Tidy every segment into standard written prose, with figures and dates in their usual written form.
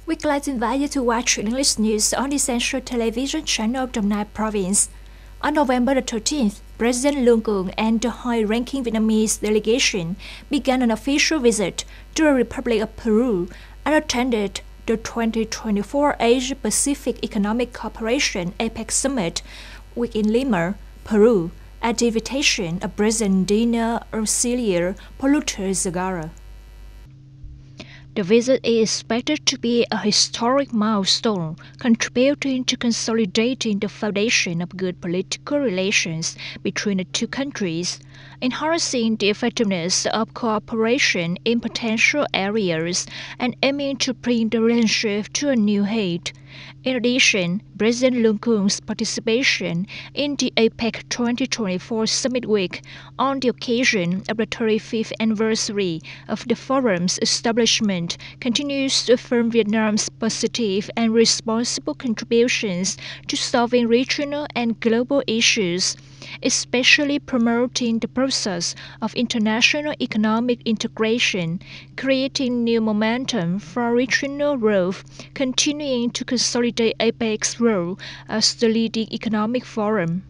We'd like to invite you to watch English news on the Central Television channel of Đồng Nai Province. On November the 13th, President Luong Kuong and the high-ranking Vietnamese delegation began an official visit to the Republic of Peru and attended the 2024 Asia-Pacific Economic Cooperation APEC Summit in Lima, Peru, at the invitation of President Dina Auxiliar Poluter Zagara. The visit is expected to be a historic milestone, contributing to consolidating the foundation of good political relations between the two countries, enhancing the effectiveness of cooperation in potential areas, and aiming to bring the relationship to a new height. In addition, President Luong Kuong's participation in the APEC 2024 Summit Week on the occasion of the 35th anniversary of the forum's establishment continues to affirm Vietnam's positive and responsible contributions to solving regional and global issues, especially promoting the process of international economic integration, creating new momentum for regional growth, continuing to consolidate APEC's role as the leading economic forum.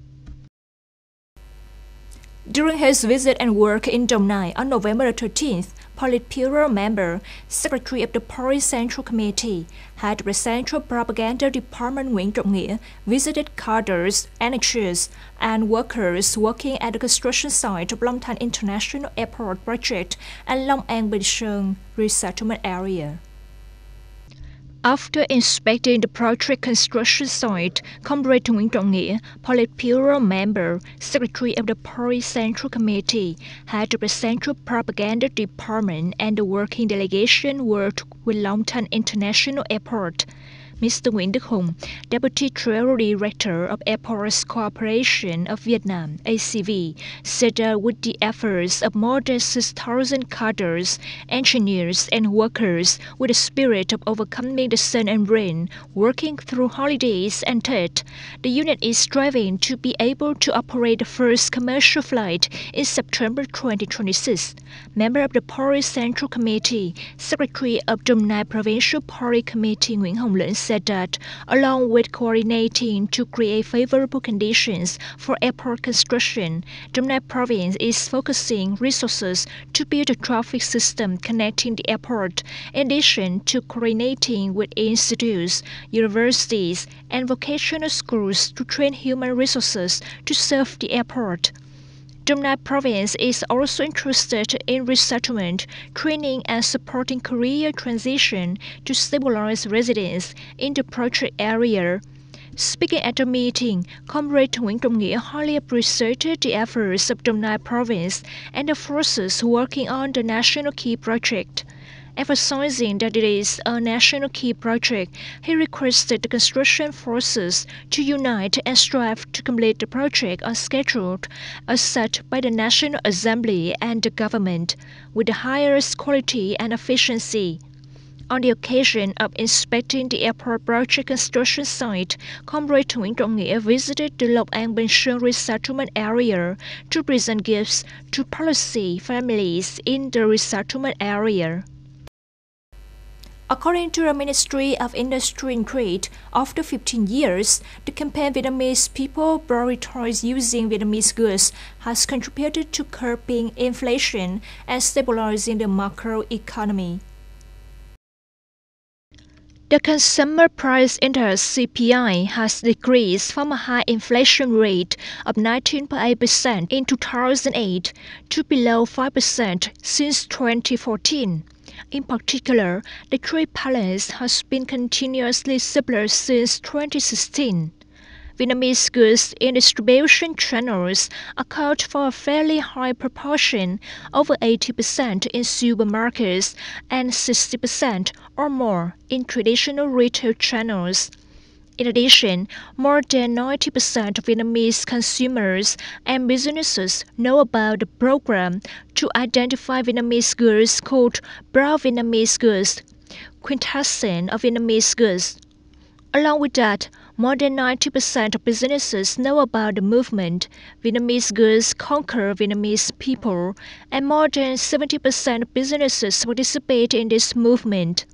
During his visit and work in Đồng Nai on November 13th, Politburo member, Secretary of the Party Central Committee, Head of the Central Propaganda Department Nguyễn Trọng Nghĩa visited cadres, annexures, and workers working at the construction site of Long Thanh International Airport project and Long An Bình Sơn resettlement area. After inspecting the project construction site, Comrade Nguyễn Trọng Nghĩa, Politburo member, Secretary of the Party Central Committee, Head of the Central Propaganda Department and the working delegation worked with Long Thanh International Airport. Mr. Nguyễn Đức Hùng, Deputy Treasury Director of Airports Corporation of Vietnam, ACV, said that with the efforts of more than 6,000 cadres, engineers, and workers with the spirit of overcoming the sun and rain, working through holidays and Tet, the unit is striving to be able to operate the first commercial flight in September 2026. Member of the Party Central Committee, Secretary of Đồng Nai Provincial Party Committee Nguyễn Hồng Lĩnh said that, along with coordinating to create favorable conditions for airport construction, Đồng Nai Province is focusing resources to build a traffic system connecting the airport, in addition to coordinating with institutes, universities, and vocational schools to train human resources to serve the airport. Đồng Nai Province is also interested in resettlement, training and supporting career transition to stabilize residents in the project area. Speaking at the meeting, Comrade Nguyễn Trọng Nghĩa highly appreciated the efforts of Đồng Nai Province and the forces working on the national key project. Emphasizing that it is a national key project, he requested the construction forces to unite and strive to complete the project on schedule as set by the National Assembly and the government, with the highest quality and efficiency. On the occasion of inspecting the airport project construction site, Comrade Nguyễn Trọng Nghĩa visited the Long An Bình Sơn resettlement area to present gifts to policy families in the resettlement area. According to the Ministry of Industry and Trade, after 15 years, the campaign Vietnamese people prioritize using Vietnamese goods has contributed to curbing inflation and stabilizing the macroeconomy. The Consumer Price Index (CPI) has decreased from a high inflation rate of 19.8% in 2008 to below 5% since 2014. In particular, the trade balance has been continuously surplus since 2016. Vietnamese goods in distribution channels account for a fairly high proportion, over 80% in supermarkets and 60% or more in traditional retail channels. In addition, more than 90% of Vietnamese consumers and businesses know about the program to identify Vietnamese goods called Brown Vietnamese goods, quintessence of Vietnamese goods. Along with that, more than 90% of businesses know about the movement. Vietnamese goods conquer Vietnamese people, and more than 70% of businesses participate in this movement.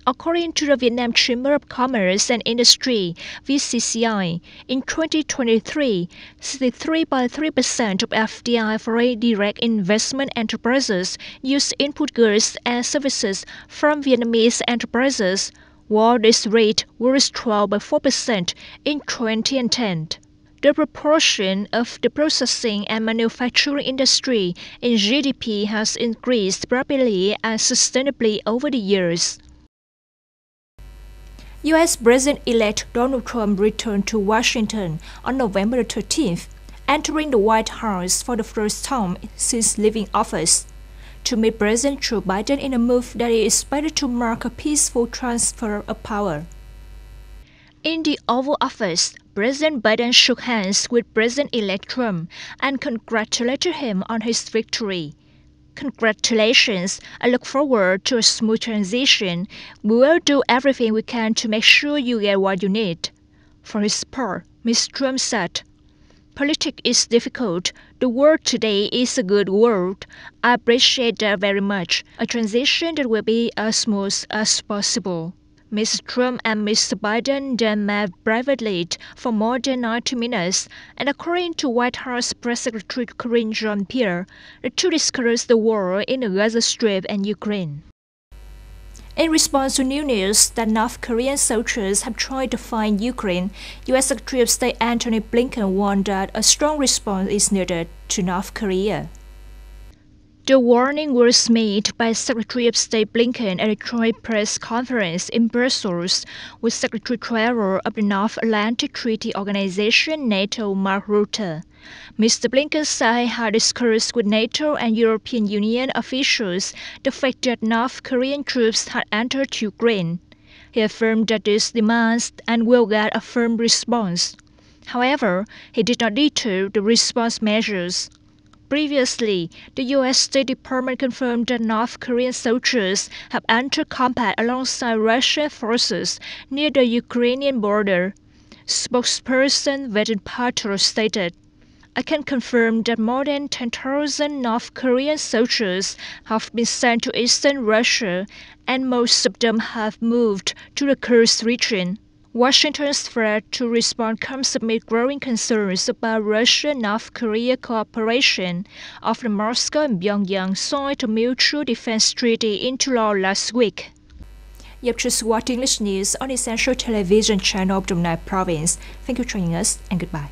According to the Vietnam Chamber of Commerce and Industry (VCCI), in 2023, 63.3% of FDI foreign direct investment enterprises used input goods and services from Vietnamese enterprises, while this rate was 12.4% in 2010. The proportion of the processing and manufacturing industry in GDP has increased rapidly and sustainably over the years. U.S. President-elect Donald Trump returned to Washington on November 13th, entering the White House for the first time since leaving office, to meet President Joe Biden in a move that is expected to mark a peaceful transfer of power. In the Oval Office, President Biden shook hands with President-elect Trump and congratulated him on his victory. Congratulations, I look forward to a smooth transition. We will do everything we can to make sure you get what you need. For his part, Ms. Trump said, "Politics is difficult. The world today is a good world. I appreciate that very much. A transition that will be as smooth as possible." Mr. Trump and Mr. Biden then met privately for more than 90 minutes, and according to White House Press Secretary Karine Jean-Pierre, the two discussed the war in the Gaza Strip and Ukraine. In response to new news that North Korean soldiers have tried to find Ukraine, U.S. Secretary of State Antony Blinken warned that a strong response is needed to North Korea. The warning was made by Secretary of State Blinken at a joint press conference in Brussels with Secretary-Treasurer of the North Atlantic Treaty Organization (NATO) Mark Rutte. Mr. Blinken said he had discussed with NATO and European Union officials the fact that North Korean troops had entered Ukraine. He affirmed that this demands and will get a firm response. However, he did not detail the response measures. Previously, the U.S. State Department confirmed that North Korean soldiers have entered combat alongside Russian forces near the Ukrainian border. Spokesperson Vedant Patel stated, "I can confirm that more than 10,000 North Korean soldiers have been sent to eastern Russia, and most of them have moved to the Kursk region." Washington's threat to respond comes amid growing concerns about Russia-North Korea cooperation after Moscow and Pyongyang signed a mutual defense treaty into law last week. You've just watched English news on the Central Television channel of Đồng Nai Province. Thank you for joining us and goodbye.